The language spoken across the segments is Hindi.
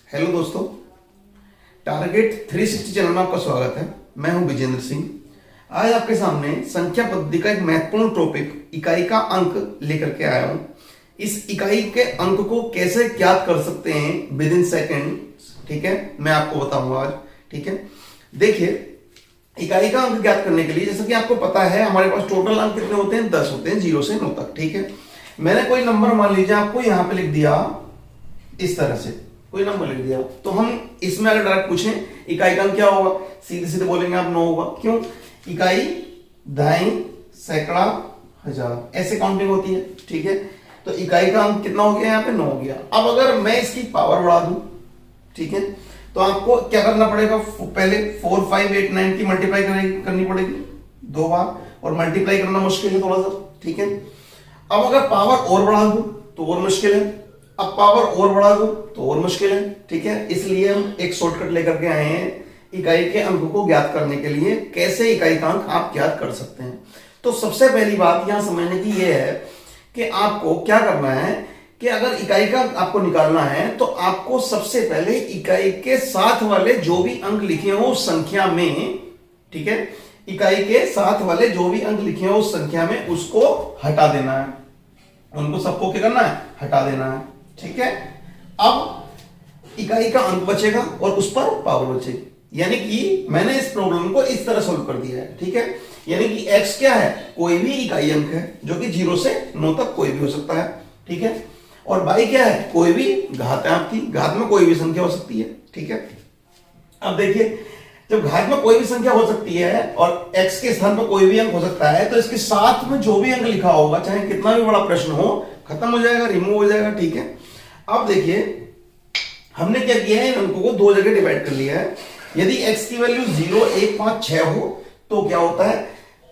हेलो दोस्तों, टारगेट 360 चैनल में आपका स्वागत है। मैं हूं विजेंद्र सिंह। आज आपके सामने संख्या पद्धति का एक महत्वपूर्ण टॉपिक इकाई का अंक लेकर के आया हूं। इस इकाई के अंक को कैसे ज्ञात कर सकते हैं विद इन सेकेंड, ठीक है, मैं आपको बताऊंगा आज। ठीक है, देखिए, इकाई का अंक ज्ञात करने के लिए जैसा कि आपको पता है हमारे पास टोटल अंक कितने होते हैं, 10 होते हैं, 0 से 9 तक। ठीक है, मैंने कोई नंबर मान लीजिए आपको यहां पे लिख दिया, इस तरह से कोई नंबर लिख दिया, तो हम इसमें अगर डायरेक्ट पूछें इकाई का अंक क्या होगा, सीधे सीधे बोलेंगे आप 9 होगा। क्यों? इकाई, दहाई, सैकड़ा, हजार, ऐसे काउंटिंग होती है। ठीक है, तो इकाई का अंक कितना हो गया, यहाँ पे 9 हो गया। अब अगर मैं इसकी पावर बढ़ा दूं, ठीक है, तो आपको क्या करना पड़ेगा, पहले 4, 5, 8, 9 की मल्टीप्लाई करनी पड़ेगी 2 बार, और मल्टीप्लाई करना मुश्किल है थोड़ा सा। ठीक है, अब अगर पावर और बढ़ा दूं तो और मुश्किल है, अब पावर और बढ़ा दूं तो और मुश्किल है। ठीक है, इसलिए हम एक शॉर्टकट लेकर के आए हैं इकाई के अंक को ज्ञात करने के लिए। कैसे इकाई का अंक आप ज्ञात कर सकते हैं, तो सबसे पहली बात यहां समझने की यह है कि आपको क्या करना है कि अगर इकाई का अंक आपको निकालना है तो आपको सबसे पहले इकाई के साथ वाले जो भी अंक लिखे हो उस संख्या में, ठीक है, इकाई के साथ वाले जो भी अंक लिखे हो उस संख्या में उसको हटा देना है, उनको सबको क्या करना है, हटा देना है। ठीक है, अब इकाई का अंक बचेगा और उस पर पावर बचेगी। यानी कि मैंने इस प्रॉब्लम को इस तरह सोल्व कर दिया है। ठीक है, यानी कि x क्या है, कोई भी इकाई अंक है जो कि 0 से 9 तक कोई भी हो सकता है। ठीक है, और y क्या है, कोई भी घात है आपकी, घात में कोई भी संख्या हो सकती है। ठीक है, अब देखिए, जब घात में कोई भी संख्या हो सकती है और x के स्थान पर कोई भी अंक हो सकता है, तो इसके साथ में जो भी अंक लिखा होगा, चाहे कितना भी बड़ा प्रश्न हो, खत्म हो जाएगा, रिमूव हो जाएगा। ठीक है, अब देखिए, हमने क्या किया है, इन अंकों को 2 जगह डिवाइड कर लिया है। यदि x की वैल्यू 0, 1, 5, 6 हो तो क्या होता है,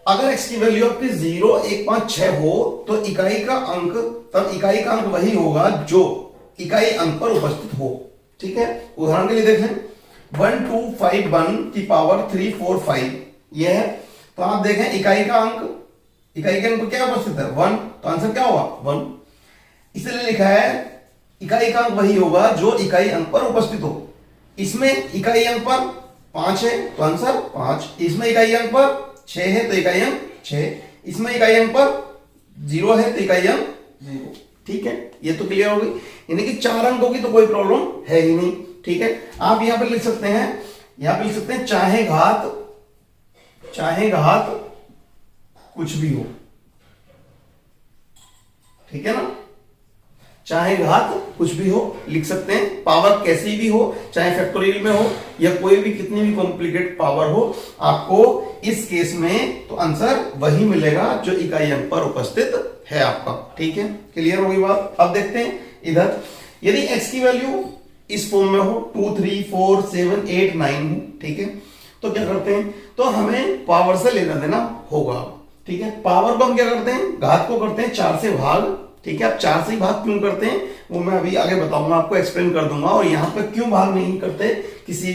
अगर x की वैल्यू आपकी 0, 1, 5, 6 हो तो इकाई का अंक, तब इकाई का अंक वही होगा जो इकाई अंक पर उपस्थित हो। ठीक है, उदाहरण के लिए देखें, 1, 2, 5, 1 की पावर 3, 4, 5 यह है। तो आप देखें इकाई का अंक, इकाई के अंक पर क्या उपस्थित है, 1, तो आंसर क्या होगा, 1। इसलिए लिखा है इकाई का अंक वही होगा जो इकाई अंक पर उपस्थित हो। इसमें इकाई अंक पर 5 है तो आंसर 5, इसमें इकाई अंक पर 6 है तो इकाई अंक 6, इसमें इकाई अंक पर 0 है तो इकाई अंक 0। ठीक है, ये तो क्लियर हो गई, यानी कि 4 अंकों की तो कोई प्रॉब्लम है ही नहीं। ठीक है, आप यहां पर लिख सकते हैं, यहां पर लिख सकते हैं चाहे घात कुछ भी हो। ठीक है ना, चाहे घात कुछ भी हो लिख सकते हैं, पावर कैसी भी हो, चाहे फैक्टोरियल में हो या कोई भी कितनी भी कॉम्प्लिकेटेड पावर हो, आपको इस केस में तो आंसर वही मिलेगा जो इकाई अंक पर उपस्थित है आपका। ठीक है, क्लियर होगी बात। अब देखते हैं इधर, यदि x की वैल्यू इस फॉर्म में हो, 2, 3, 4, 7, 8, 9 हो, ठीक है, तो क्या करते हैं, तो हमें पावर से लेना देना होगा। ठीक है, पावर को हम क्या करते हैं, घात को करते हैं 4 से भाग। ठीक है, आप 4 से ही भाग क्यों करते हैं वो मैं अभी आगे बताऊंगा, आपको एक्सप्लेन कर दूंगा, और यहां पर क्यों भाग नहीं करते किसी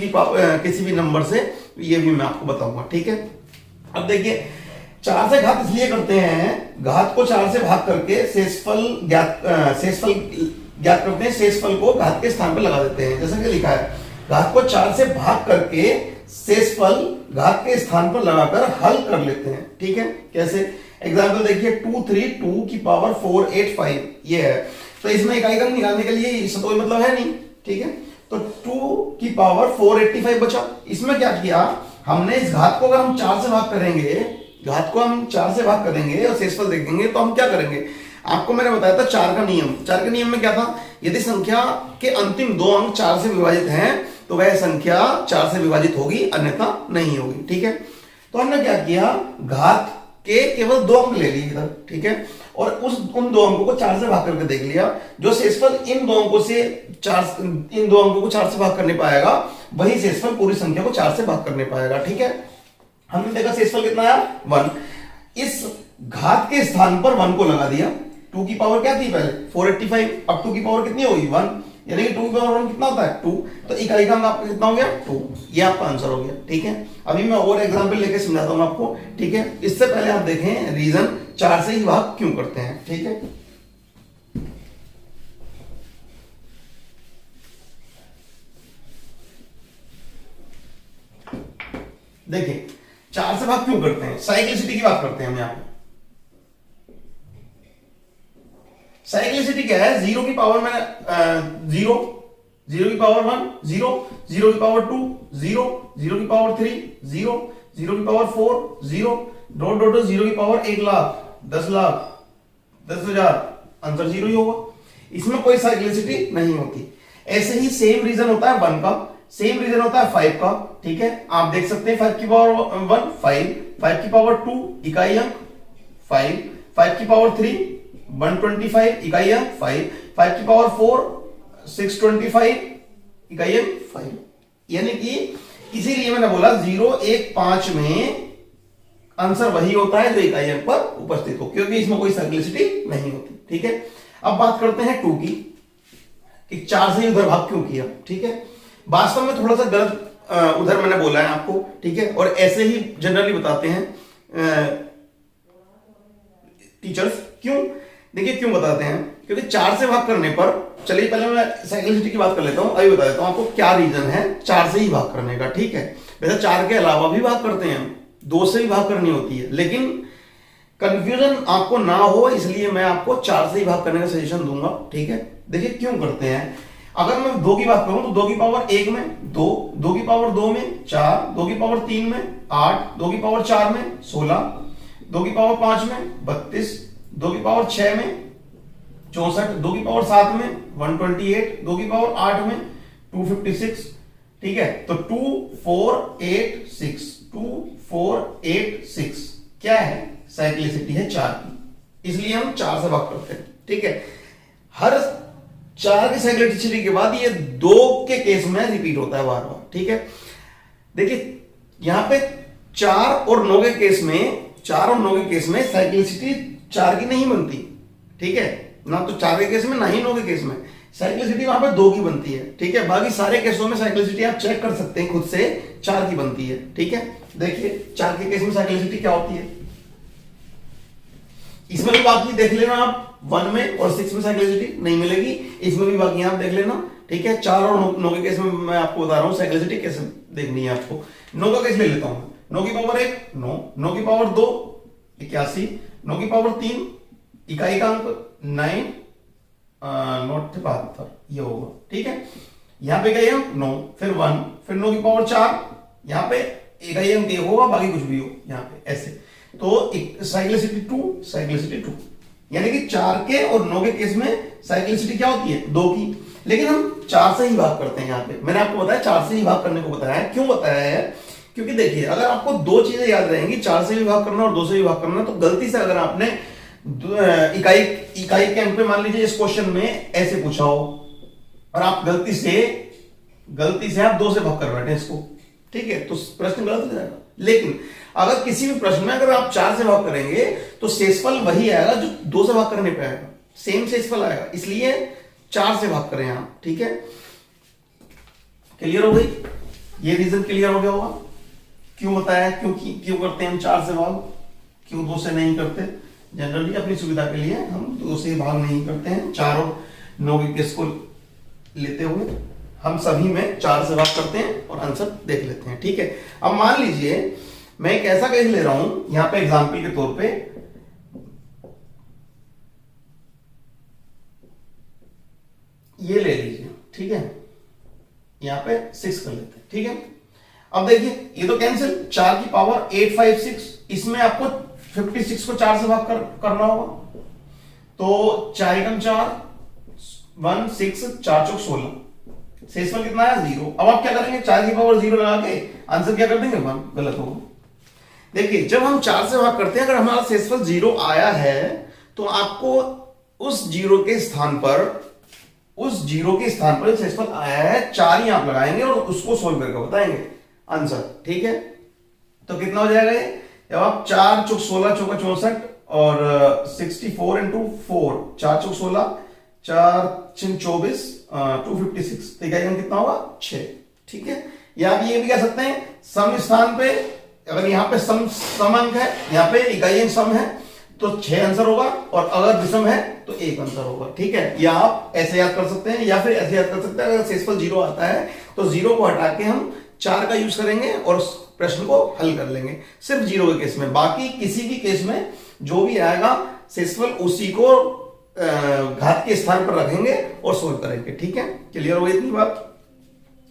भी नंबर से, ये भी मैं आपको बताऊंगा। ठीक है, अब देखिए, 4 से घात इसलिए करते हैं, घात को 4 से भाग करके शेषफल ज्ञात करते हैं, शेषफल को घात के स्थान पर लगा देते हैं। जैसा कि लिखा है, घात को 4 से भाग करके शेषफल घात के स्थान पर लगाकर हल कर लेते हैं। ठीक है, कैसे, एग्जाम्पल देखिए, 2, 3, 2 की पावर 4, 8, 5 ये है, तो इसमें इकाई का अंक निकालने के लिए इससे तो कोई मतलब है नहीं। ठीक है, तो 2 की पावर 485 बचा। इसमें क्या किया हमने, इस घात को अगर हम 4 से भाग करेंगे, घात को हम 4 से भाग करेंगे और शेषफल देखेंगे, तो हम क्या करेंगे, आपको मैंने बताया था 4 का नियम। 4 के नियम में क्या था, यदि संख्या के अंतिम 2 अंक 4 से विभाजित हैं तो वह संख्या 4 से विभाजित होगी, अन्यथा नहीं होगी। ठीक है, तो हमने क्या किया, घात के केवल 2 अंक ले लिए इधर। ठीक है, और उन 2 अंकों को 4 से भाग करके देख लिया, जो शेषफल इन 2 अंकों को 4 से भाग करने पाएगा वही शेषफल पूरी संख्या को 4 से भाग करने पाएगा। ठीक है, हमने देखा शेषफल कितना आया, 1। इस घात के स्थान पर 1 को लगा दिया। 2 की पावर क्या थी पहले, 485, अब 2 की पावर कितनी होगी, 1, यानी कि 2 की पावर 1 कितना होता है, 2, तो इकाई का अंक आपका कितना हो गया, 2। ये आपका आंसर हो गया। ठीक है, अभी मैं और एग्जांपल लेके समझाता हूं आपको। ठीक है, इससे पहले आप देखें रीजन 4 से ही भाग क्यों करते हैं। ठीक है, देखिए 4 से भाग क्यों करते हैं, साइक्लिसिटी की बात करते हैं हम यहाँ पे। साइक्लिसिटी क्या है, जीरो की पावर में जीरो, जीरो की पावर 1 जीरो, जीरो की पावर 2 जीरो, जीरो की पावर 3 जीरो, जीरो की power 4 zero, dot dot zero की power 1 lakh, 10 lakh, 10,000, answer zero ही होगा। इसमें कोई साइक्लिसिटी नहीं होती। ऐसे ही सेम रीजन होता है 1 का, सेम रीजन होता है 5 का। ठीक है, आप देख सकते हैं 5 की पावर 1 5, 5 की पावर 2 इकाई अंक 5, 5 की पावर 3 125 इकाई अंक 5, 5 की पावर 4 625 इकाई अंक 5। यानी कि इसीलिए मैंने बोला 0 1 5 में आंसर वही होता है जो इकाई अंक पर उपस्थित हो, क्योंकि इसमें कोई साइक्लिसिटी नहीं होती। ठीक है, अब बात करते हैं 2 की, कि 4 से ही उधर भाग क्यों किया। ठीक है, वास्तव में थोड़ा सा गलत उधर मैंने बोला है आपको। ठीक है, और ऐसे ही जनरली बताते हैं टीचर्स। क्यों, देखिए क्यों बताते हैं, क्योंकि 4 से भाग करने पर, चलिए पहले मैं साइक्लिसिटी की बात कर लेता हूं, अभी बता देता हूं आपको क्या रीजन है 4 से ही भाग करने का। ठीक है, वैसे 4 के अलावा भी भाग करते हैं हम, 2 से भी भाग करनी होती है, लेकिन कंफ्यूजन आपको ना हो इसलिए मैं आपको 4 से ही भाग करने का सजेशन दूंगा। ठीक है, देखिए क्यों करते हैं। अगर मैं 2 की बात करूं तो 2 की पावर 1 में 2, 2 की पावर 2 में 4, 2 की पावर 3 में 8, 2 की पावर 4 में 16, 2 की पावर 5 में 32, 2 की पावर 6 में 64, 2 की पावर 7 में 128, 2 की पावर 8 में 256। ठीक है, तो 2486, 2486 क्या है, साइक्लिसिटी है 4 की, इसलिए हम 4 से भाग करते हैं। ठीक है, हर 4 की साइक्लिसिटी के बाद ये 2 के केस में रिपीट होता है बार बार। ठीक है, देखिए यहां पे 4 और 9 के केस में, 4 और 9 के केस में साइक्लिसिटी 4 की नहीं बनती। ठीक है, ना तो 4 के केस में ना ही 9 के केस में, साइक्लिसिटी वहां पे 2 की बनती है। ठीक है, बाकी सारे केसों में साइक्लिसिटी आप चेक कर सकते हैं खुद से, 4 की बनती है। ठीक है, देखिए 4 के केस में साइक्लिसिटी क्या होती है, इसमें भी बाकी देख लेना आप, 1 में और 6 में साइक्लिसिटी नहीं मिलेगी, इसमें भी बाकी आप देख लेना। ठीक है, 4 और 9 के केस में मैं आपको बता रहा हूं साइक्लिसिटी कैसे देखनी है आपको। 9 का केस ले लेता हूं, 9 की पावर 1 9, 9 की पावर 2 81, 9 की पावर 3 इकाई का अंक 9 नोट 72 ये होगा। ठीक है, यहां पे इकाई अंक 9, फिर 1, फिर 9 की पावर 4, यहां पे इकाई अंक 1 होगा, बाकी कुछ भी हो यहां पे ऐसे। तो साइक्लिसिटी 2, साइक्लिसिटी 2, यानी कि 4 के और 9 के केस में साइक्लिसिटी क्या होती है 2 की, लेकिन हम 4 से ही भाग करते हैं। यहां पे मैंने आपको बताया 4 से ही भाग करने को बताया है। क्यों बताया है, क्योंकि देखिए अगर आपको 2 चीजें याद रहेंगी, 4 से भी भाग करना और 2 से भी भाग करना, तो गलती से अगर आपने इकाई के अंक पे मान लीजिए इस क्वेश्चन में ऐसे पूछा हो और आप गलती से आप 2 से भाग कर बैठे इसको, ठीक है, तो प्रश्न गलत हो जाएगा। लेकिन अगर किसी भी प्रश्न में अगर आप 4 से भाग करेंगे तो शेषफल वही आएगा जो 2 से भाग करने पे आएगा, सेम शेषफल आएगा, इसलिए 4 से भाग करें आप। ठीक है, क्लियर हो गई, ये रीजन क्लियर हो गया होगा क्यों बताया, क्यों करते हैं हम 4 से भाग, क्यों 2 से नहीं करते। जनरली अपनी सुविधा के लिए हम 2 से भाग नहीं करते हैं, 4 और 9 के केस को लेते हुए हम सभी में 4 से भाग करते हैं और आंसर देख लेते हैं। ठीक है, अब मान लीजिए मैं एक ऐसा केस ले रहा हूं यहां पे एग्जांपल के तौर पे, ये ले लीजिए। ठीक है, यहां पे 6 कर लेते हैं। ठीक है, अब देखिए ये तो कैंसिल, 4 की पावर 856, इसमें आपको 56 को 4 से भाग करना होगा, तो 4 एकम 4 1 6 4 चौक 16, शेषफल कितना है 0। अब आप क्या करेंगे, 4 की पावर 0 लगा के आंसर क्या कर देंगे 1, गलत होगा। देखिए जब हम 4 से भाग करते हैं, अगर हमारा शेषफल 0 आया है तो आपको उस 0 के स्थान पर शेषफल आया है 4 ही आप लगाएंगे और उसको सोल्व करके बताएंगे आंसर। ठीक है, तो कितना हो जाएगा ये, जब आप 4 चौक 16 चौका 64 और 64 इंटू 4, 4 चौक 16 4 6 24 256, तो इकाई अंक कितना होगा 6। ठीक है, या आप ये भी कह सकते हैं सम स्थान पे, अगर यहाँ पे सम अंक है, यहाँ पे इकाई अंक सम है तो 6 आंसर होगा, और अगर विषम है तो 1 आंसर होगा। ठीक है, या आप ऐसे याद कर सकते हैं या फिर ऐसे याद कर सकते हैं, अगर शेषफल 0 आता है तो 0 को हटा के हम 4 का यूज करेंगे और उस प्रश्न को हल कर लेंगे, सिर्फ 0 के केस में। बाकी किसी भी केस में जो भी आएगा शेषफल उसी को घात के स्थान पर रखेंगे और सोल्व करेंगे। ठीक है, क्लियर हो गई इतनी बात।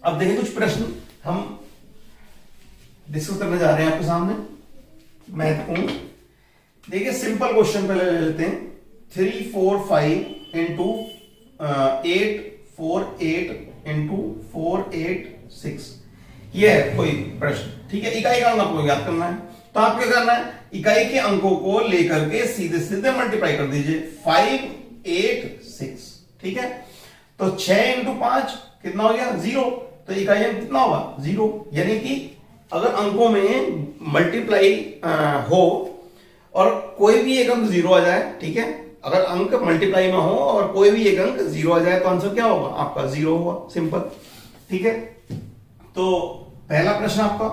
अब देखिए कुछ प्रश्न हम डिस्कस करने जा रहे हैं आपके सामने, महत्वपूर्ण। देखिए सिंपल क्वेश्चन पहले ले लेते हैं। 3 4 5 इंटू 8 4 8 इंटू 4 8 6, ये है कोई प्रश्न। ठीक है, इकाई का अंक आपको ज्ञात करना है, तो आप क्या करना है, इकाई के अंकों को लेकर के सीधे सीधे मल्टीप्लाई कर दीजिए। 5 8 6, ठीक है। तो 6 इंटू 5 कितना हो गया 0, तो इकाई अंक कितना होगा 0। यानी कि अगर अंकों में मल्टीप्लाई हो और कोई भी एक अंक 0 आ जाए, ठीक है, अगर अंक मल्टीप्लाई में हो और कोई भी एक अंक 0 आ जाए तो आंसर क्या होगा आपका 0 होगा, सिंपल। ठीक है, तो पहला प्रश्न आपका।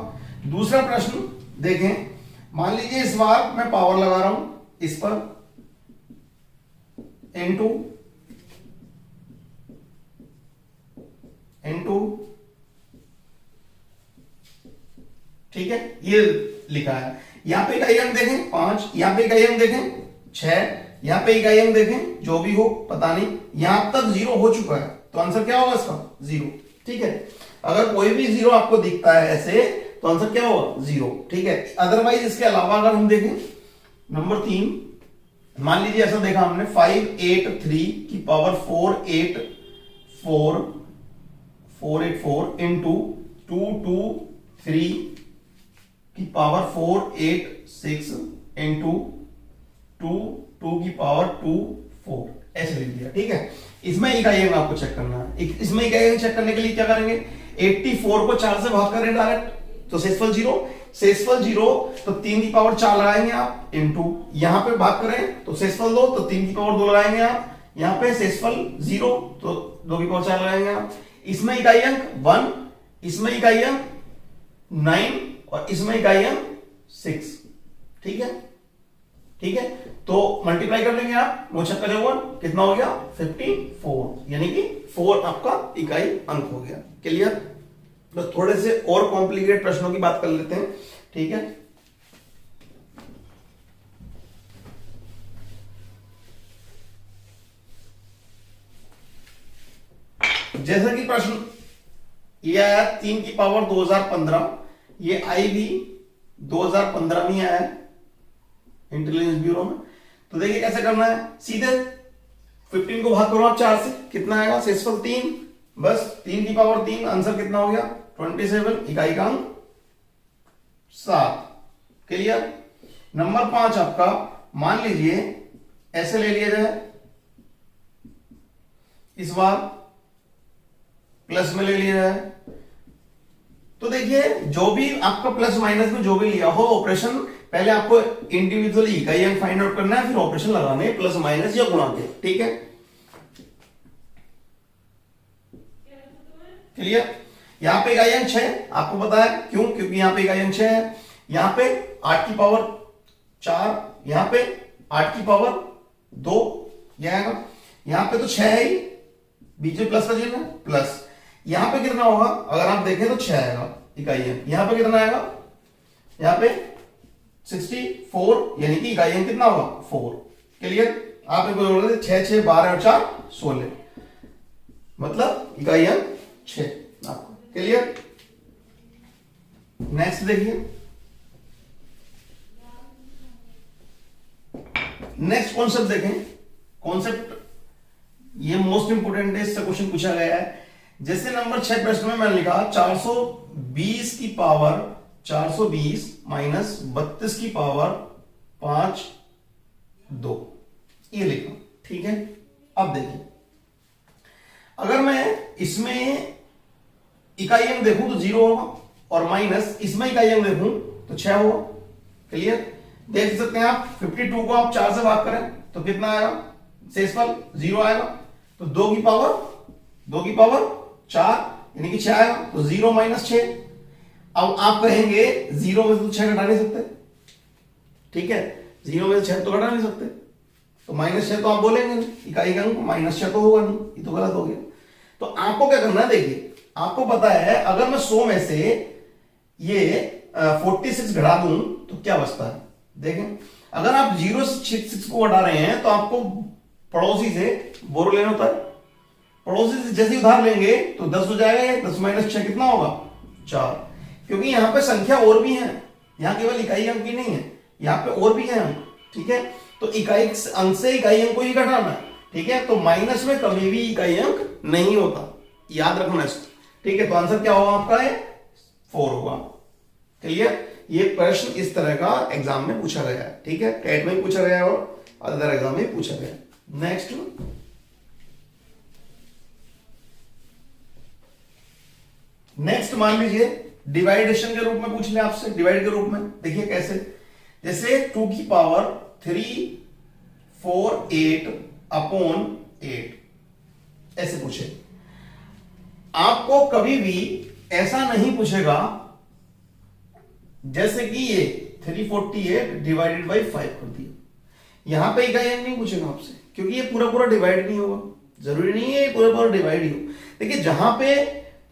दूसरा प्रश्न देखें, मान लीजिए इस बार मैं पावर लगा रहा हूं इस पर, इनटू ठीक है, ये लिखा है। यहां पे इकाई अंक देखें 5, यहां पे इकाई अंक देखें 6, यहां पे इकाई अंक देखें जो भी हो पता नहीं, यहां तक 0 हो चुका है, तो आंसर क्या होगा इसका 0। ठीक है, अगर कोई भी 0 आपको दिखता है ऐसे तो आंसर क्या होगा 0। ठीक है, अदरवाइज इसके अलावा अगर हम देखें नंबर 3, मान लीजिए ऐसा देखा हमने 5 8 3 की पावर 4 8 4 4 8 4 इंटू 2 2 3 की पावर 4 8 6 इंटू 2 2 की पावर 2 4, ऐसे लिख दिया। ठीक है, इसमें इकाई अंक आपको चेक करना है। इसमें इकाई अंक चेक करने के लिए क्या करेंगे, 84 को 4 से भाग करें डायरेक्ट, तो शेषफल 0, शेषफल 0 तो 3 की पावर 4 लगाएंगे आप, इंटू यहां पे भाग करें तो शेषफल 2 तो 3 की पावर 2 लगाएंगे आप, यहां पे शेषफल 0 तो 2 की पावर 4 लगाएंगे आप। इसमें इकाई अंक 1, इसमें इकाई अंक 9 और इसमें इकाई अंक 6। ठीक है, ठीक है, तो मल्टीप्लाई कर लेंगे आप, 9 छक्का चौवन कितना हो गया 54, यानी कि 4 आपका इकाई अंक हो गया। क्लियर। बस थोड़े से और कॉम्प्लिकेटेड प्रश्नों की बात कर लेते हैं। ठीक है, जैसा कि प्रश्न ये आया 3 की पावर 2015, ये आई भी 2015 में आया है इंटेलिजेंस ब्यूरो में। तो देखिए कैसे करना है, सीधे 15 को भाग करो आप 4 से, कितना आएगा शेषफल 3, बस 3 की पावर 3, आंसर कितना हो गया 27, इकाई का अंक 7। क्लियर। नंबर 5 आपका, मान लीजिए ऐसे ले लिया जाए, इस बार प्लस में ले लिया जाए, तो देखिए जो भी आपका प्लस माइनस में जो भी लिया हो ऑपरेशन, पहले आपको इंडिविजुअली इकाई अंक फाइंड आउट करना है, फिर ऑपरेशन लगाने प्लस माइनस या गुणा के। ठीक है, क्लियर। यहां पे इकाई अंक 6 आपको पता है, क्यों, क्योंकि यहां पे इकाई अंक 6 है, यहां पे 8 की पावर 4, यहां पे 8 की पावर 2, यह आएगा, यहां पे तो 6 है ही, बीच में प्लस का चिन्ह है, प्लस यहां पे कितना होगा अगर आप देखें तो 6 आएगा इकाई अंक, यहां पे कितना आएगा, यहां पे 64, यानी कि इकाई अंक कितना होगा 4। क्लियर। आप एक बोल रहे थे 6 6 12 और 4 16, मतलब इकाई अंक 6 आपको। क्लियर। नेक्स्ट देखिए, नेक्स्ट कॉन्सेप्ट देखें। कॉन्सेप्ट ये मोस्ट इंपोर्टेंट है, इससे क्वेश्चन पूछा गया है। जैसे नंबर 6 प्रश्न में मैंने लिखा 420 की पावर 420 माइनस 32 की पावर 5 2, ये लिखा। ठीक है, अब देखिए अगर मैं इसमें इकाई अंक देखूं तो 0 होगा, और माइनस इसमें इकाई अंक देखूं तो 6 होगा। क्लियर। देख सकते हैं आप 52 को आप 4 से भाग करें तो कितना आएगा, शेषफल 0 आएगा, तो 2 की पावर 4 यानी कि 6 आएगा, तो 0 माइनस 6। अब आप कहेंगे 0 में से तो 6 घटा नहीं सकते, ठीक है, 0 में से 6 तो घटा नहीं सकते, तो -6 तो आप बोलेंगे नहीं, इकाई का अंक -6 तो होगा नहीं, ये तो गलत हो गया। तो आपको क्या करना है, देखिए आपको पता है अगर मैं 100 में से ये 46 घटा दूं तो क्या बचता है? देखें, अगर आप 06 को घटा रहे हैं तो आपको पड़ोसी से बोरो लेना होता है। पड़ोसी से जैसे उधार लेंगे तो 10 हो जाएगा, 10 माइनस 6 कितना होगा? 4। क्योंकि यहां पे संख्या और भी है, यहां केवल इकाई अंक ही नहीं है, यहां पे और भी है अंक, ठीक है। तो इकाई अंक से इकाई अंक को ही घटाना है, ठीक है। तो माइनस में कभी भी इकाई अंक नहीं होता, याद रखना इसको, ठीक है। तो आंसर क्या होगा आपका? 4 होगा। क्लियर? ये प्रश्न इस तरह का एग्जाम में पूछा गया है, ठीक है। टेट में भी पूछा गया है और अदर एग्जाम में पूछा गया है। नेक्स्ट मान लीजिए डिवाइडेशन के रूप में पूछ ले आपसे, डिवाइड के रूप में। देखिए कैसे, जैसे 2 की पावर 3 4 8 अपॉन 8 ऐसे पूछे। आपको कभी भी ऐसा नहीं पूछेगा जैसे कि ये 348 डिवाइडेड बाई 5 कर दिया। यहां पे इकाई अंक नहीं पूछेगा आपसे, क्योंकि ये पूरा पूरा डिवाइड नहीं होगा। जरूरी नहीं है ये पूरा पूरा डिवाइड ही हो। देखिए जहां पे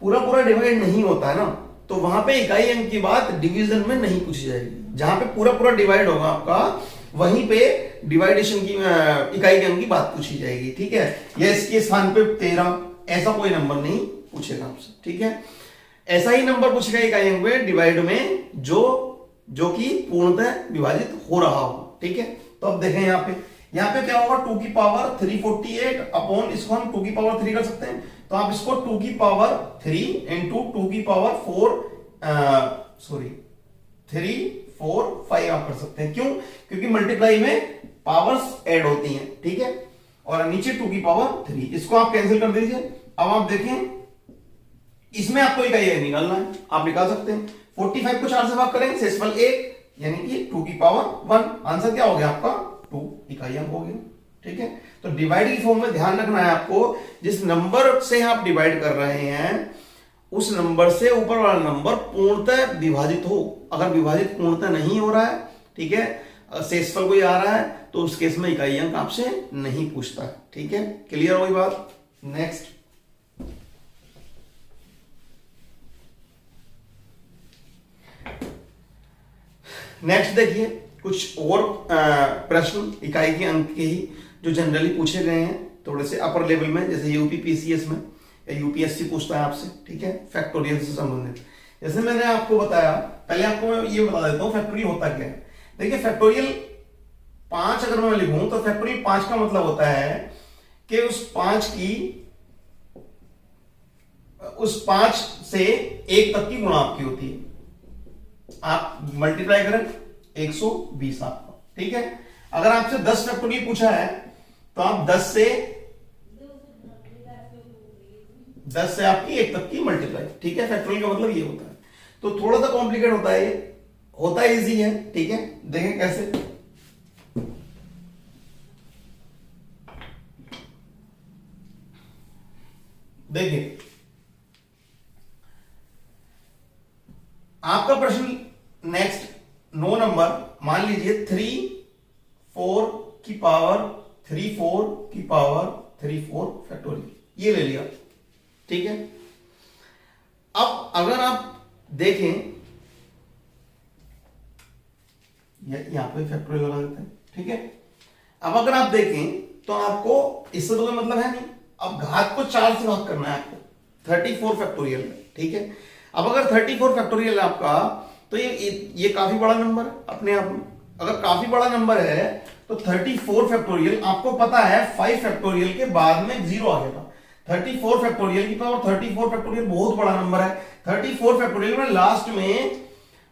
पूरा पूरा डिवाइड नहीं होता है ना, तो वहां पे इकाई अंक की बात डिवीजन में नहीं पूछी जाएगी। जहां पे पूरा पूरा डिवाइड होगा आपका, वहीं पे डिवाइडेशन की इकाई अंक की बात पूछी जाएगी, ठीक है। या इसके स्थान पे 13 ऐसा कोई नंबर नहीं पूछेगा आपसे, ठीक है। ऐसा ही नंबर पूछेगा इकाई अंक में डिवाइड में जो कि पूर्णतः विभाजित हो रहा हो, ठीक है। तो अब देखें यहाँ पे क्या होगा? 2 की पावर 348 अपॉन, इसको हम 2 की पावर 3 कर सकते हैं, तो आप इसको 2 की पावर 3 इंटू 2 की पावर 3 4 5 आप कर सकते हैं। क्यों? क्योंकि मल्टीप्लाई में पावर्स ऐड होती हैं, ठीक है। और नीचे 2 की पावर 3, इसको आप कैंसिल कर दीजिए। अब आप देखें इसमें आपको इकाई अंक निकालना है, आप निकाल सकते हैं। 45 को 4 से भाग करें, शेषफल 1, यानी कि 2 की पावर 1। आंसर क्या हो गया आपका? 2 इकाई अंक हो गया, ठीक है। तो डिवाइड की फॉर्म में ध्यान रखना है आपको, जिस नंबर से आप डिवाइड कर रहे हैं उस नंबर से ऊपर वाला नंबर पूर्णतः विभाजित हो। अगर विभाजित पूर्णतः नहीं हो रहा है, ठीक है, शेषफल कोई आ रहा है, तो उस केस में इकाई अंक आपसे नहीं पूछता, ठीक है। क्लियर हो गई बात? नेक्स्ट देखिए कुछ और प्रश्न इकाई के अंक के ही जो जनरली पूछे गए हैं थोड़े से अपर लेवल में, जैसे यूपी पीसीएस में या यूपीएससी पूछता है आपसे, ठीक है, फैक्टोरियल से संबंधित। जैसे मैंने आपको बताया, पहले आपको मैं ये बता देता हूं फैक्टोरियल होता क्या है। देखिए फैक्टोरियल 5 अगर मैं लिखूं तो फैक्टोरियल 5 का मतलब होता है कि उस 5 से 1 तक की गुणा आपकी होती है। आप मल्टीप्लाई करें 120 आपका, ठीक है। अगर आपसे 10 फैक्टोरियल पूछा है तो आप 10 से आपकी 1 तक की मल्टीप्लाई, ठीक है। फैक्टोरियल का मतलब ये होता है। तो थोड़ा सा कॉम्प्लिकेट होता है, ये होता इजी है, ठीक है। देखें कैसे, देखिए आपका प्रश्न नेक्स्ट 9 नंबर, मान लीजिए 3 4 की पावर 3 4 की पावर 3 4 फैक्टोरियल, ये ले लिया, ठीक है। अब अगर आप देखें, यहां पे फैक्टोरियल लगा देते हैं, ठीक है। अब अगर आप देखें तो आपको इससे तो कोई मतलब है नहीं। अब घात को 4 से भाग करना है आपको, 34 फैक्टोरियल है, ठीक है। अब अगर 34 फैक्टोरियल है आपका, तो ये काफी बड़ा नंबर है अपने आप में। अगर काफी बड़ा नंबर है तो 34 फैक्टोरियल, आपको पता है 5 फैक्टोरियल के बाद में 0 आ गया था। 34 फैक्टोरियल की पावर 34 फैक्टोरियल बहुत बड़ा नंबर है। 34 फैक्टोरियल में लास्ट में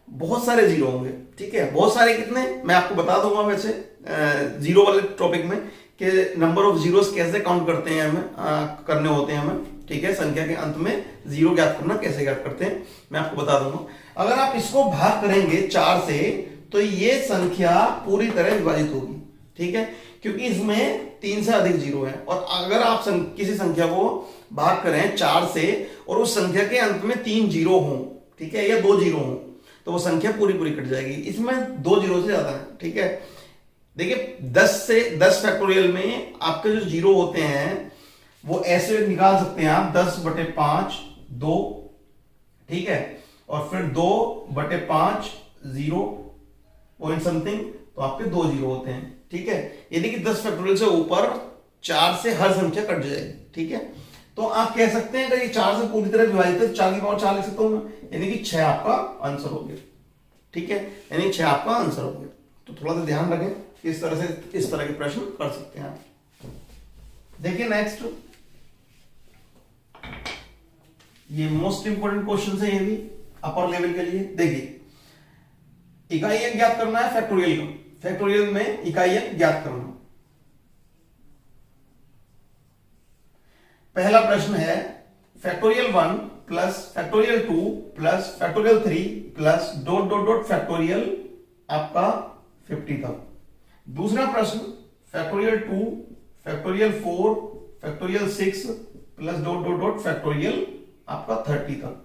बहुत सारे जीरो होंगे, ठीक है। बहुत सारे कितने, मैं आपको बता दूंगा वैसे जीरो वाले टॉपिक में कि नंबर ऑफ जीरोस कैसे काउंट करते हैं हमें, करने होते हैं हमें, ठीक है। संख्या के अंत में जीरो ज्ञात करना कैसे ज्ञात करते हैं मैं आपको बता दूंगा। अगर आप इसको भाग करेंगे 4 से तो ये संख्या पूरी तरह विभाजित होगी, ठीक है, क्योंकि इसमें 3 से अधिक जीरो है। और अगर आप किसी संख्या को भाग करें 4 से और उस संख्या के अंत में 3 जीरो हो, ठीक है, या 2 जीरो हो, तो वो संख्या पूरी पूरी कट जाएगी। इसमें 2 जीरो से ज्यादा है, ठीक है। देखिए 10 फैक्टोरियल में आपके जो जीरो होते हैं वो ऐसे निकाल सकते हैं आप 10/5 2, ठीक है, और फिर 2/5 0 पॉइंट समथिंग, तो आपके 2 जीरो होते हैं, ठीक है। यानी कि 10 फैक्टोरियल से ऊपर 4 से हर संख्या कट जाएगी, ठीक है। तो आप कह सकते हैं कि 4 से पूरी तरह विभाजित है तो 4 की पावर 4 लिख सकता हूं मैं, यानी कि 6 आपका आंसर हो गया, ठीक है, यानी 6 आपका आंसर हो गया। तो थोड़ा सा ध्यान रखें, इस तरह से इस तरह के प्रश्न कर सकते हैं आप। देखिए नेक्स्ट, ये मोस्ट इंपोर्टेंट क्वेश्चन है, ये भी अपर लेवल के लिए। देखिए इकाई अंक ज्ञात करना है फैक्टोरियल का, फैक्टोरियल में इकाई अंक ज्ञात करना। पहला प्रश्न है factorial 1 plus factorial 2 plus factorial 3 plus dot dot dot factorial आपका 50 तक। दूसरा प्रश्न factorial 2 factorial 4 factorial 6 plus dot dot dot factorial आपका 30 तक।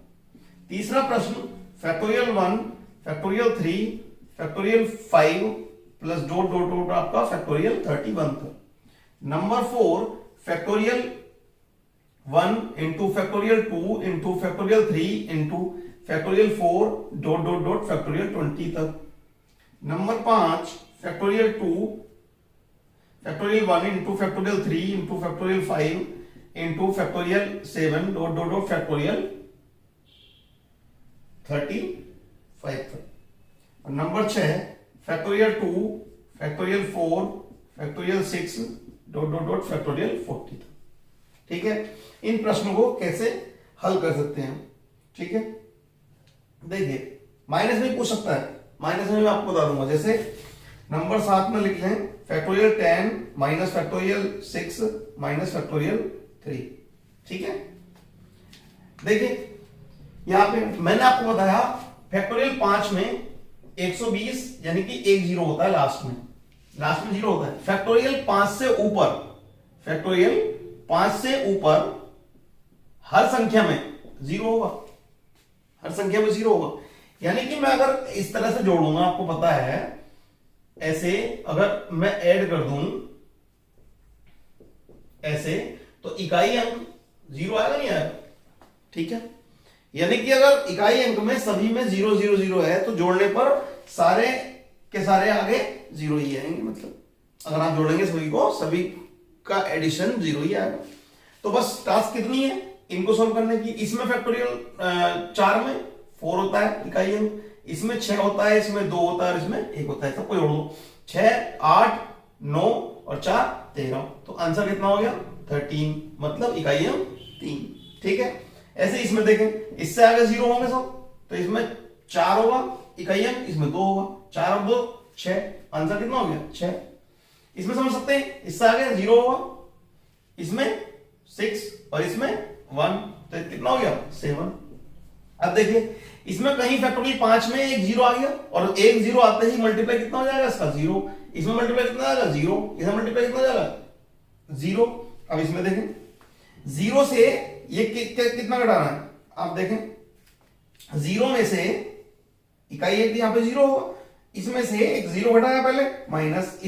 तीसरा प्रश्न factorial 1 factorial 3 factorial 5 plus dot dot dot आपका फैक्टोरियल 31 तक। Number 4 factorial 1 into factorial 2 into factorial 3 into factorial 4 dot dot dot factorial 20 तक। Number 5 factorial 2 factorial 1 into factorial 3 into factorial 5 into factorial 7 dot dot dot factorial 35 तक। और number 6 factorial 2 factorial 4 factorial 6 dot dot dot factorial 40 तक, ठीक है। इन प्रश्नों को कैसे हल कर सकते हैं, ठीक है। देखिए माइनस में पूछ सकता है, माइनस में मैं आपको बता दूंगा। जैसे नंबर 7 में लिख लें factorial 10 minus factorial 6 minus factorial 3, ठीक है। देखिए यहां पे मैंने आपको बताया फैक्टोरियल 5 में 120 यानी कि 1 जीरो होता है, लास्ट में जीरो होता है। फैक्टोरियल 5 से ऊपर, फैक्टोरियल 5 से ऊपर हर संख्या में जीरो होगा, हर संख्या में जीरो होगा। यानी कि मैं अगर इस तरह से जोड़ूंगा, आपको पता है ऐसे अगर मैं ऐड कर दूं ऐसे, तो इकाई अंक जीरो आएगा नहीं आएगा, ठीक है। यानी कि अगर इकाई अंक में सभी में 0 0 0 है तो जोड़ने पर सारे के सारे आगे जीरो ही आएंगे, मतलब अगर आप जोड़ेंगे सभी को, सभी का एडिशन जीरो ही आएगा। तो बस टास्क कितनी है इनको सॉल्व करने की। इसमें फैक्टोरियल 4 में 4 होता है इकाई अंक, इसमें 6 होता है, इसमें 2 होता है और इसमें 1 होता है, सबको जोड़ दो। 6 8 9 और 4 13, तो आंसर कितना हो गया 13, मतलब इकाई अंक 3, ठीक है। ऐसे इसमें देखें, इससे आगे जीरो होंगे सब, तो इसमें 4 होगा इकाई अंक, इसमें 2 होगा, 4 और 2 6, आंसर कितना हो गया 6। इसमें समझ सकते हैं इससे आगे 0 होगा, इसमें 6 और इसमें 1, तो कितना हो गया 7। अब देखिए इसमें कहीं फैक्टोरियल 5 में एक जीरो आ गया, और एक जीरो आते ही मल्टीप्लाई कितना हो जाएगा इसका 0, इसमें मल्टीप्लाई कितना आएगा 0, इसमें मल्टीप्लाई कितना जाएगा 0। अब इसमें देखें 0 से ये कितना घटाना है, आप देखें 0 में से इकाई एक यहां पे 0 होगा, इसमें से एक 0 घटाया पहले माइनस,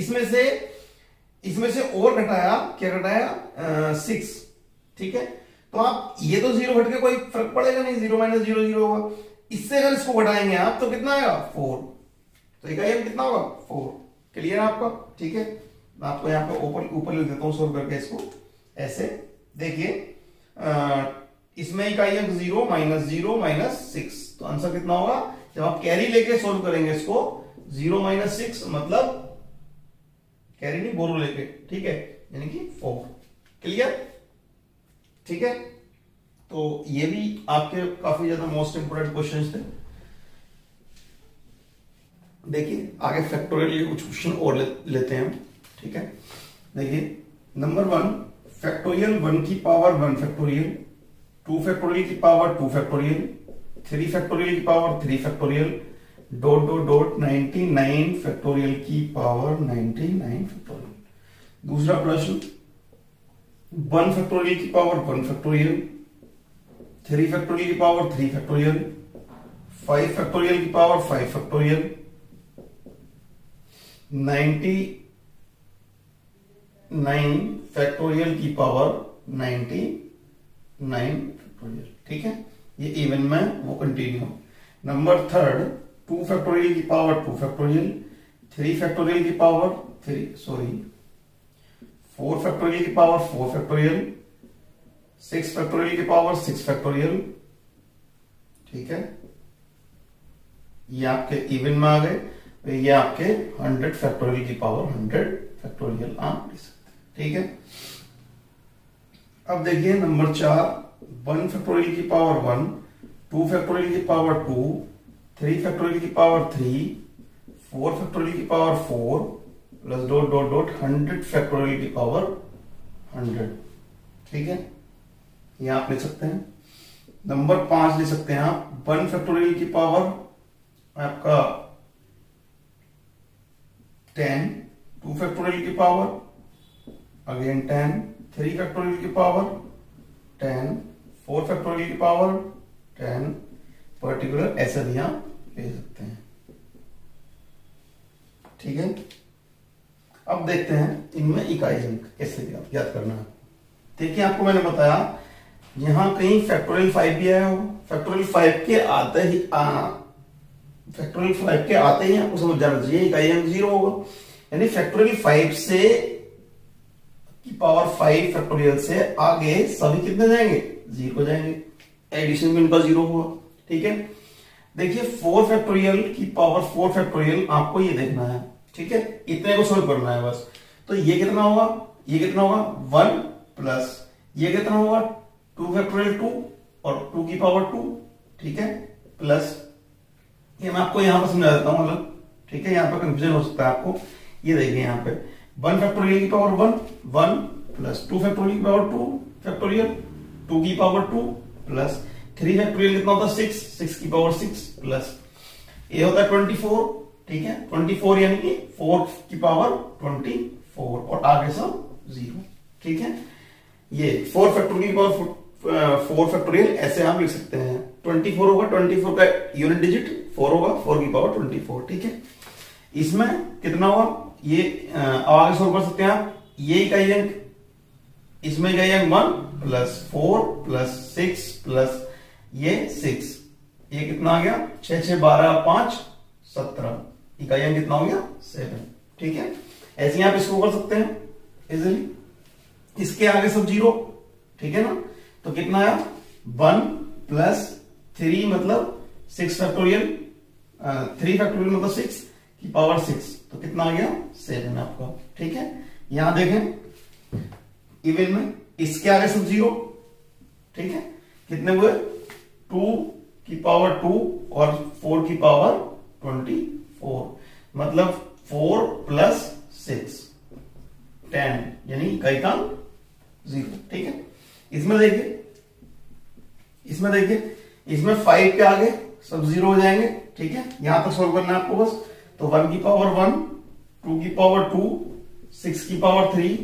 इसमें से और घटाया, क्या घटाया 6, ठीक है। तो आप ये तो 0 घट के कोई फर्क पड़ेगा नहीं, 0 माइनस 0 0 होगा। इससे अगर इसको घटाएंगे आप तो कितना आएगा 4, तो इकाई अंक कितना होगा 4। क्लियर है आपका, ठीक है। मैं आपको यहाँ पे ऊपर लिख देता हूँ सोल्व करके इसको ऐसे। देखिए इसमें इकाई अंक 0 माइनस 6, तो आंसर कितना होगा, जब आप कैरी लेके सोल्व करेंगे इसको 0 माइनस 6 मतलब कैरी नहीं बोरो लेके, ठीक है, यानी कि 4। क्लियर, ठीक है। तो ये भी आपके काफी ज्यादा मोस्ट इंपोर्टेंट क्वेश्चंस थे। देखिए आगे फैक्टोरियल के कुछ क्वेश्चन और लेते हैं हम, ठीक है। देखिए नंबर 1 फैक्टोरियल 1 की पावर 1 फैक्टोरियल, 2 फैक्टोरियल की पावर 2 फैक्टोरियल, 3 फैक्टोरियल की power 3 factorial, dot dot dot 99 factorial की पावर 99 फैक्टोरियल। दूसरा प्रश्न 1 फैक्टोरियल की पावर 1 फैक्टोरियल, 3 फैक्टोरियल की पावर 3 फैक्टोरियल, 5 फैक्टोरियल की पावर 5 फैक्टोरियल, 99 फैक्टोरियल की पावर 99 फैक्टोरियल, ठीक है, ये इवन में वो कंटिन्यू। नंबर थर्ड 2 फैक्टोरियल की पावर 2 फैक्टोरियल, 3 फैक्टोरियल की पावर 4 फैक्टोरियल की पावर 4 फैक्टोरियल, 6 फैक्टोरियल की पावर 6 फैक्टोरियल। ठीक है, ये आपके इवन में आ गए, तो ये आपके 100 फैक्टोरियल की पावर 100 फैक्टोरियल आप लिख सकते हैं। ठीक है, अब देखिए नंबर 4 1 फैक्टोरियल की पावर 1, 2 फैक्टोरियल की पावर 2, 3 फैक्टोरियल की पावर 3, 4 फैक्टोरियल की power 4 plus dot dot dot 100 factorial की पावर 100। ठीक है, ये आप ले सकते हैं। नंबर 5 ले सकते हैं आप 1 फैक्टोरियल की पावर आपका 10, 2 फैक्टोरियल की पावर अगेन 10, 3 फैक्टोरियल की पावर 10, 4 फैक्टोरियल की पावर 10, पर्टिकुलर ऐसा भी आप ले सकते हैं। ठीक है, अब देखते हैं इनमें इकाई अंक कैसे याद करना है। देखिए, आपको मैंने बताया यहां कहीं फैक्टोरियल 5 भी आया हो, फैक्टोरियल 5 के आते ही फैक्टोरियल 5 के आते ही आपको समझ जाना चाहिए इकाई अंक 0 होगा। यानी फैक्टोरियल 5 से की पावर 5 फैक्टोरियल से आगे सभी कितने जाएंगे? 0 जाएंगे, एडिशन में इनका 0 हुआ। ठीक है, देखिए 4 फैक्टोरियल की पावर 4 फैक्टोरियल आपको ये देखना है। ठीक है, इतने को सोल्व करना है बस। तो ये कितना होगा? ये कितना होगा? 1 प्लस ये कितना होगा? 2 फैक्टोरियल 2 और 2 की पावर 2। ठीक है, प्लस ये मैं आपको यहां पर समझा देता हूं अलग। ठीक है, यहां पर कंफ्यूजन हो सकता है आपको। ये देखिए यहां पे 1 फैक्टोरियल की पावर 1 प्लस 2 फैक्टोरियल की पावर 2 फैक्टोरियल 2 की पावर 2 प्लस 3 फैक्टोरियल कितना होता है? 6 की पावर 6 प्लस ये होता है 24। ठीक है, 24 यानी कि 4 की पावर 24 और आगे सब 0। ठीक है, ये 4 फैक्टोरियल की पावर 4 फैक्टोरियल ऐसे आप लिख सकते हैं। 24 होगा, 24 का यूनिट डिजिट 4 होगा, 4 की पावर 24। ठीक है, इसमें कितना हुआ? ये आगे सोल्व कर सकते हैं आप। ये इकाई अंक, इसमें इकाई अंक 1 प्लस 4 प्लस 6 प्लस ये 6, ये कितना आ गया? 6 6 12 5 17, इकाई अंक कितना हो गया? 7। ठीक है, ऐसे ही आप इसको कर सकते हैं इजीली। इसके आगे सब 0। ठीक है ना, तो कितना आया? 1 प्लस 3 मतलब 6 फैक्टोरियल, 3 फैक्टोरियल मतलब 6 की पावर 6, तो कितना आ गया? 7 आपका। ठीक है, यहां देखें इवन में इसके आगे सब 0। ठीक है, कितने हुए? 2 की पावर 2 और 4 की पावर 24, मतलब 4 प्लस 6 10, यानी इकाई का 0। ठीक है, इसमें देखिए इसमें 5 के आगे सब 0 हो जाएंगे। ठीक है, यहां तक सोल्व करना है आपको बस। तो 1 की पावर 1, 2 की पावर 2, 6 की पावर 3,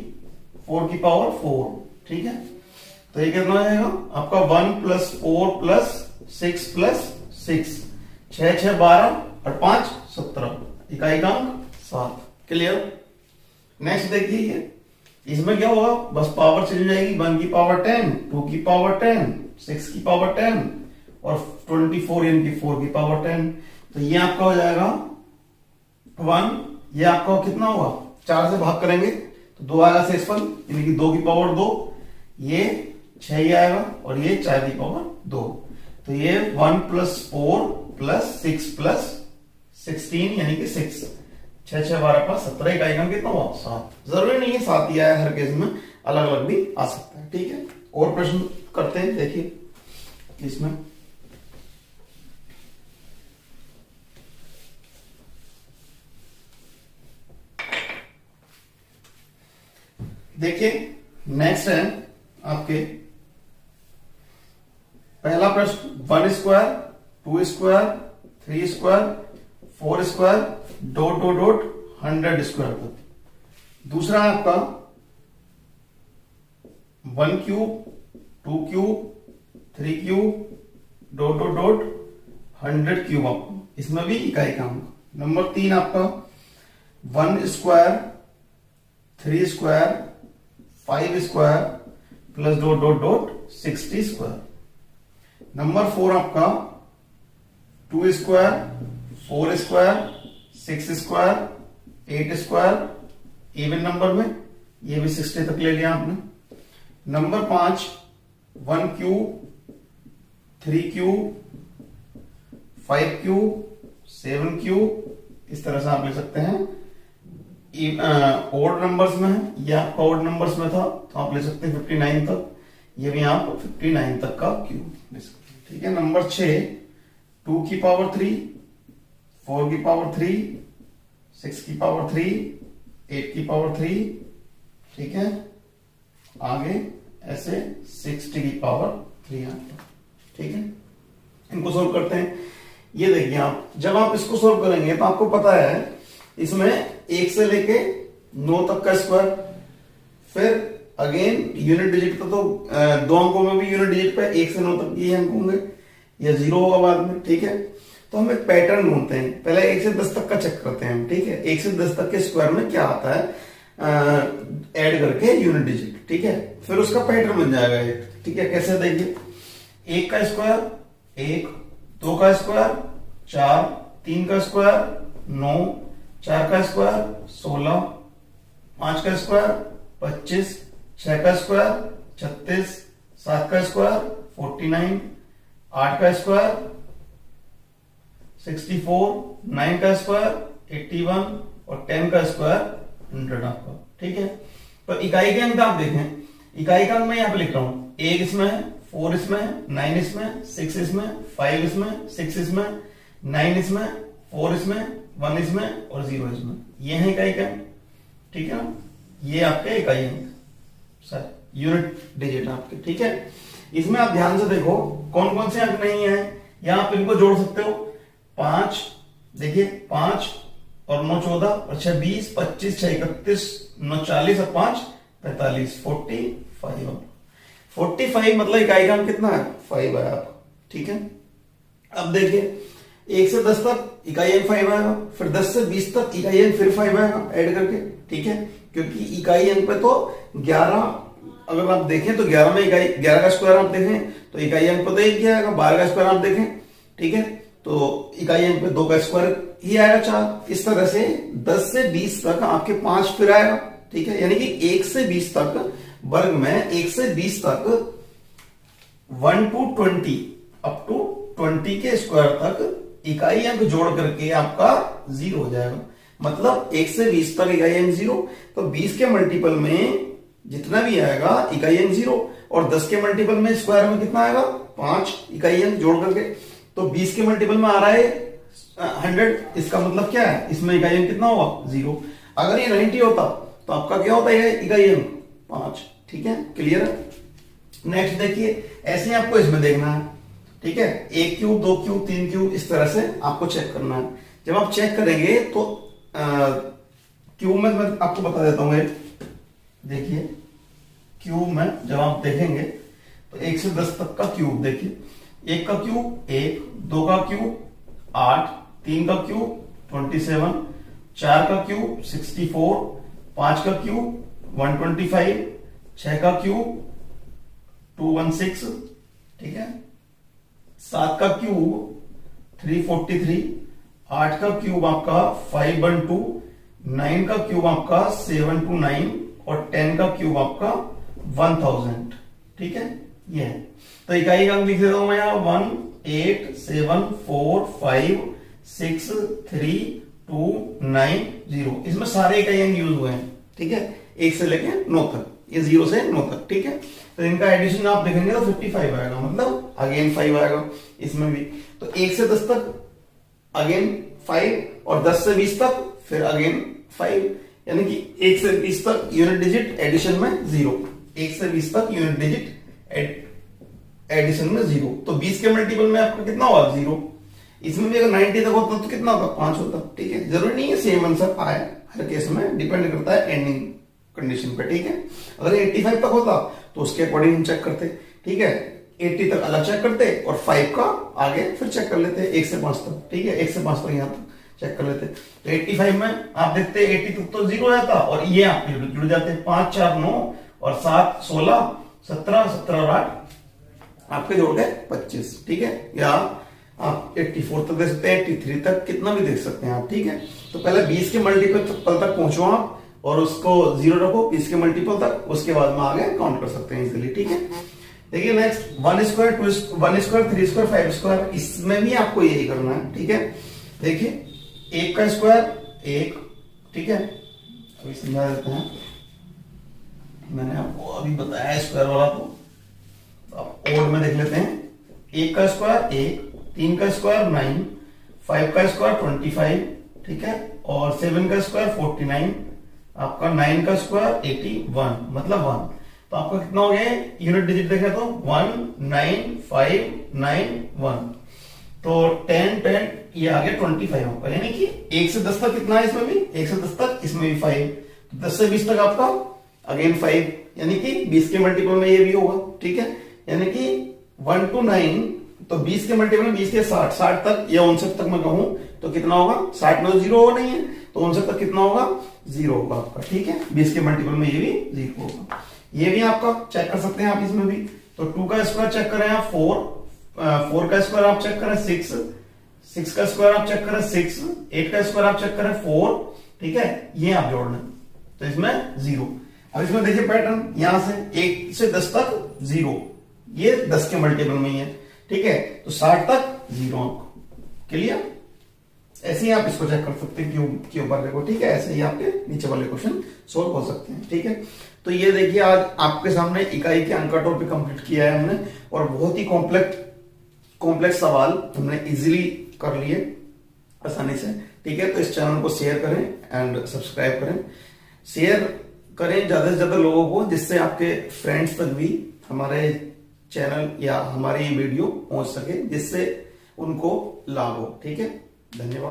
4 की पावर 4। ठीक है, तो ये कितना हो जाएगा आपका? 1 प्लस 4 प्लस 6 प्लस 6, 6 6 12 और 5 17, इकाई का अंक 7। क्लियर? नेक्स्ट देखिए ये, इसमें क्या होगा? बस पावर चली जाएगी। 1 की पावर 10, 2 की पावर 10, 6 की पावर 10 और 24 यानी कि 4 की पावर 10। तो ये आपका हो जाएगा 1, ये आपका कितना होगा? 4 से भाग करेंगे तो 2 आएगा शेषफल, यानी कि 2 की पावर 2, ये 6 ही आएगा और ये 4 की पावर 2। तो ये 1 प्लस 4 प्लस 6 प्लस 16 यानी कि 6, 6 6 12 प्लस 17, इकाई का कितना हुआ? 7। जरूरी नहीं है 7 ही आया हर केस में, अलग अलग भी आ सकता है। ठीक है, और प्रश्न करते हैं। देखिए इसमें देखिए नेक्स्ट है आपके पहला प्रश्न 1 square 2 square 3 square 4 square dot dot dot 100 square तक। दूसरा है आपका 1 cube 2 cube 3 cube dot dot dot 100 cube आपको, इसमें भी इकाई का अंक। नंबर 3 आपका 1 square 3 square 5 square plus dot dot dot 60 square. Number 4 आपका 2 square, 4 square, 6 square, 8 square even number में, ये भी 60 तक ले लिया आपने। Number 5 1 cube, 3 cube, 5 cube, 7 cube, इस तरह से आप ले सकते हैं। ओड नंबर्स में है या ऑड नंबर्स में था तो आप ले सकते हैं 59 तक, ये भी आप 59 तक का क्यूब ले सकते हैं। ठीक है। नंबर 6 2 की पावर 3, 4 की पावर 3, 6 की पावर 3, 8 की पावर 3। ठीक है। आगे ऐसे 60 की पावर 3 आता। ठीक है। इनको सोल्व करते हैं। ये देखिए आप, जब आप इसको सोल्व करेंगे तो आपको पता है इसमें 1 से लेके 9 तक का स्क्वायर, फिर अगेन यूनिट डिजिट का तो 2 अंकों में भी यूनिट डिजिट पे 1 से 9 तक ये अंक होंगे, या 0 होगा बाद में। ठीक है। तो हम एक पैटर्न ढूंढते हैं, पहले 1 से 10 तक का चेक करते हैं। ठीक है। 1 से 10 तक के स्क्वायर में क्या आता है ऐड करके यूनिट डिजिट। ठीक है। फिर उसका पैटर्न बन जाएगा एक। ठीक है। कैसे देखिए, 1 का स्क्वायर 1, 2 का स्क्वायर 4, 3 का स्क्वायर 9, 4 का स्क्वायर 16, 5 का स्क्वायर 25, 6 का स्क्वायर 36, 7 का स्क्वायर 49, 8 का स्क्वायर 64, 9 का स्क्वायर 81 और 10 का स्क्वायर 100 आपका। ठीक है। तो इकाई के अंक आप देखें, इकाई का अंक मैं यहां पे लिख रहा हूं, 1 इसमें है, 4 इसमें है, 9 इसमें, 6 इसमें, 5 इसमें, 6 इसमें, 9 इसमें, 4 इसमें, 1 इसमें और 0 इसमें। ये है इकाई का अंक। ठीक है ना। ये आपके इकाई अंक सर यूनिट डिजिट आपके। ठीक है। इसमें आप ध्यान से देखो कौन कौन से अंक नहीं है, यहां आप इनको जोड़ सकते हो। 5 देखिए, 5 और 9 14 और 6 20, 25 6 31, 9 40 और 5 45, 45। 45 मतलब इकाई का अंक कितना है, 5 है आप। ठीक है। अब देखिए 1 से 10 तक इकाई अंक 5 आएगा, फिर 10 से 20 तक इकाई अंक फिर 5 आएगा ऐड करके। ठीक है। क्योंकि इकाई अंक पे तो 11, अगर आप देखें तो 11 में इकाई 11 का स्क्वायर आप देखें तो इकाई अंक पे तो 1 ही आएगा। 12 का स्क्वायर आप देखें, ठीक है, तो इकाई अंक पे 2 का स्क्वायर ही आएगा 4। इस तरह से 10 से 20 तक आपके 5 फिर आएगा। ठीक है। यानी कि 1 से 20 तक वर्ग में 1 से 20 तक 1 to 20 अप टू 20 के स्क्वायर तक इकाई अंक जोड़ करके आपका 0 हो जाएगा। मतलब 1 से 20 तक इकाई अंक 0, तो 20 के मल्टीपल में जितना भी आएगा इकाई अंक 0, और 10 के मल्टीपल में स्क्वायर में कितना आएगा 5 इकाई अंक जोड़ करके। तो 20 के मल्टीपल में आ रहा है 100, इसका मतलब क्या है, इसमें इकाई अंक कितना होगा 0। अगर ये 90 होता तो आपका क्या होता है इकाई अंक 5। ठीक है। क्लियर है। नेक्स्ट देखिए, ऐसे ही आपको इसमें देखना है। ठीक है। 1 क्यूब, 2 क्यूब, 3 क्यूब, इस तरह से आपको चेक करना है। जब आप चेक करेंगे तो क्यूब में मैं आपको बता देता हूं। देखिए क्यूब में जब आप देखेंगे तो 1 से 10 तक का क्यूब देखिए, 1 का क्यूब 1, 2 का क्यूब 8, 3 का क्यूब 27, 4 का क्यूब 64, 5 का क्यूब 125, 6 का क्यूब 216, ठीक है, 7 का क्यूब 343, 8 का क्यूब आपका 512, 9 का क्यूब आपका 729 और 10 का क्यूब आपका 1000। ठीक है। ये है। तो इकाई का अंक लिख देता हूं मैं यहां 1 8 7 4 5 6 3 2 9 0। इसमें सारे इकाई अंक यूज हुए हैं। ठीक है। 1 से लेके 9 तक, ये 0 से 9 तक। ठीक है। तो इनका एडिशन आप देखेंगे तो 55 आएगा, मतलब अगेन 5 आएगा इसमें भी। तो 1 से 10 तक अगेन 5 और 10 से 20 तक फिर अगेन 5, यानी कि 1 से 20 तक यूनिट डिजिट एडिशन में 0, 1 से 20 तक यूनिट डिजिट एडिशन में 0। तो 20 के मल्टीपल में आपका कितना होगा 0। इसमें भी अगर 90 तक होता तो कितना होता 5 होता। ठीक है। जरूरी नहीं है सेम आंसर आए, हर केस में डिपेंड करता है एंडिंग कंडीशन पे। ठीक है। अगर 85 तक होता तो उसके अकॉर्डिंग हम चेक करते। ठीक है। 80 तक अलग चेक करते और 5 का आगे फिर चेक कर लेते 1 से 5 तक। ठीक है। 1 से 5 तक यहां तक चेक कर लेते। तो 85 में आप देखते 80 तक तो 0 रहता और ये आप जुड़ जाते 5 4 9 और 7 16 17 17 और 8 आपके जोड़ गए 25, ठीक है। या आप 84 तक दे सकते हैं, 83 तक, कितना भी देख सकते हैं आप, ठीक है। तो पहले 20 के मल्टीपल तक पहुंचो आप और उसको 0 रखो 20 के मल्टीपल तक, उसके बाद में आगे काउंट कर सकते हैं इजीली, ठीक है। देखिए next 1 square 2 1 square 3 square 5 square, इसमें भी आपको यही करना है, ठीक है। देखिए 1 का स्क्वायर 1, ठीक है। अभी समझा देते हैं, मैंने आपको अभी बताया स्क्वायर वाला, तो आप ओड में देख लेते हैं। 1 का स्क्वायर 1, 3 का स्क्वायर 9, 5 का स्क्वायर 25, ठीक है, और 7 का स्क्वायर 49, आपका 9 का स्क्वायर 81, मतलब 1। तो आपका कितना हो गया यूनिट डिजिट देखें तो 1 9 5 9 1, तो 10 10 ये आ गया 25 होगा, यानी कि 1 से 10 तक कितना है इसमें भी, 1 से 10 तक इसमें भी 5, तो 10 से 20 तक आपका अगेन 5, यानी कि 20 के मल्टीपल में ये भी होगा, ठीक है। यानी कि 1 to 9, तो 20 के मल्टीपल में 20 के 60, 60 तक या 59 तक मैं कहूं तो कितना होगा, 60 में तो 0 हो नहीं है, तो 59 तक कितना होगा, 0 होगा आपका, ठीक है। 20 के मल्टीपल में ये भी 0 होगा। ये भी आपका चेक कर सकते हैं आप इसमें भी। तो 2 का स्क्वायर चेक करें आप 4, 4 का स्क्वायर आप चेक करें 6, 6 का स्क्वायर आप चेक करें 6, 8 का स्क्वायर आप चेक करें 4, ठीक है। ये आप जोड़ लें तो इसमें 0। अब इसमें देखिए पैटर्न, यहां से 1 से 10 तक 0, ये 10 के मल्टीपल में ही है, ठीक है। तो 60 तक 0 क्लियर। ऐसे ही आप इसको चेक कर सकते हैं क्यों ऊपर देखो, ठीक है। ऐसे ही आपके नीचे वाले क्वेश्चन सोल्व हो सकते हैं, ठीक है। तो ये देखिए आज आपके सामने इकाई के अंक का टॉपिक कंप्लीट किया है हमने, और बहुत ही कॉम्प्लेक्स सवाल हमने इजीली कर लिए आसानी से, ठीक है। तो इस चैनल को शेयर करें एंड सब्सक्राइब करें, शेयर करें ज्यादा से ज्यादा लोगों को, जिससे आपके फ्रेंड्स तक भी हमारे चैनल या हमारी वीडियो पहुंच सके, जिससे उनको लाभ हो, ठीक है। धन्यवाद।